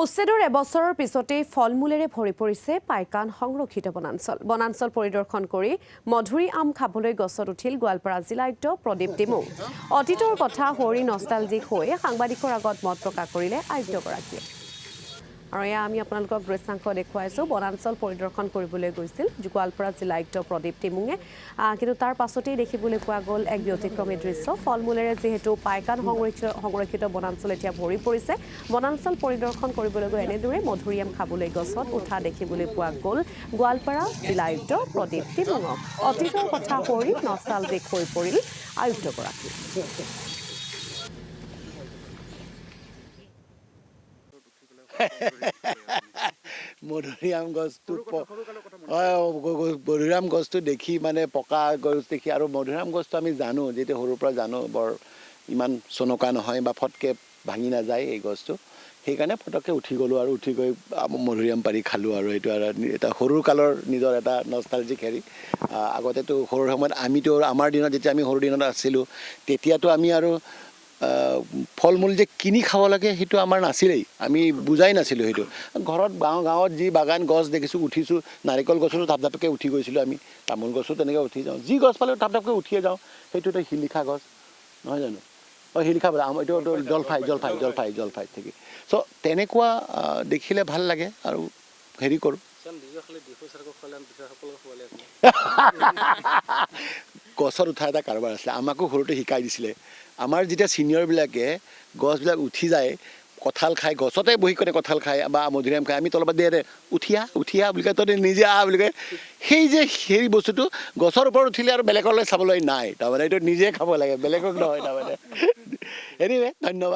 উচ্ছেদৰ এবছৰৰ পিছতেই ফলমূলেৰে ভৰি পৰিছে পাইকান সংৰক্ষিত বনাঞ্চল। বনাঞ্চল পৰিদৰ্শন কৰি মধুৰি আম খাবলৈ গছত উঠিল গোৱালপাৰা জিলা আয়ুক্ত প্ৰদীপ টিমু। অতীতৰ কথা সোঁৱৰি নষ্টালজিক হৈ সাংবাদিকৰ আগত মত প্ৰকাশ কৰিলে আয়ুক্তগৰাকীয়ে। আৰু এয়া আমি আপোনালোকক দৃশ্যাংশ দেখুৱাইছোঁ। বনাঞ্চল পৰিদৰ্শন কৰিবলৈ গৈছিল গোৱালপাৰা জিলা আয়ুক্ত প্ৰদীপ টিমুঙে, কিন্তু তাৰ পাছতেই দেখিবলৈ পোৱা গ'ল এক ব্যতিক্ৰমী দৃশ্য। ফলমূলেৰে যিহেতু পাইকান সংৰক্ষিত বনাঞ্চল এতিয়া ভৰি পৰিছে, বনাঞ্চল পৰিদৰ্শন কৰিবলৈ গৈ এনেদৰে মধুৰিআম খাবলৈ গছত উঠা দেখিবলৈ পোৱা গ'ল গোৱালপাৰা জিলা আয়ুক্ত প্ৰদীপ টিমুঙক। অতীতৰ কথা সোঁৱৰি নষ্টালজিক হৈ পৰিল আয়ুক্তগৰাকী। মধুৰিআম গছটো দেখি মানে পকা গছ দেখি, আৰু মধুৰিআম গছটো আমি জানো, যিটো সৰুৰ পৰা জানো বৰ ইমান চনকা নহয় বা ফটকৈ ভাঙি নাযায় এই গছটো। সেইকাৰণে ফটককৈ উঠি গ'লোঁ আৰু উঠি গৈ মধুৰিআম পাৰি খালোঁ। আৰু এইটো এটা সৰুৰ কালৰ নিজৰ এটা নষ্টালজিক হেৰি। আগতেতো সৰুৰ সময়ত আমিতো আমাৰ দিনত যেতিয়া আমি সৰু দিনত আছিলোঁ, তেতিয়াতো আমি আৰু ফল মূল যে কিনি খাব লাগে সেইটো আমাৰ নাছিলেই, আমি বুজাই নাছিলোঁ সেইটো। ঘৰত গাঁৱত যি বাগান গছ দেখিছোঁ উঠিছোঁ, নাৰিকল গছতো ধাপধাপকৈ উঠি গৈছিলোঁ আমি, তামোল গছো তেনেকৈ উঠি যাওঁ, যি গছ পালেও ধাপধাপকৈ উঠিয়ে যাওঁ। সেইটো এটা শিলিখা গছ নহয় জানো? শিলিখা বোলে এইটো জলফাই থাকি। চ' তেনেকুৱা দেখিলে ভাল লাগে আৰু হেৰি কৰোঁ। গছত উঠা এটা কাৰোবাৰ আছিলে, আমাকো সৰুতে শিকাই দিছিলে। আমাৰ যেতিয়া ছিনিয়ৰবিলাকে গছবিলাক উঠি যায়, কঁঠাল খাই গছতে বহি কেনে কঁঠাল খায় বা মধুৰিআম খায়, আমি তলপৰা দে উঠিয়া বুলি কয়, তই নিজে আহ বুলি কয়। সেই বস্তুটো গছৰ ওপৰত উঠিলে আৰু বেলেগলৈ চাবলৈ নাই, তাৰমানে এইটো নিজে খাব লাগে, বেলেগক নহয় তাৰমানে। এনিৱে ধন্যবাদ।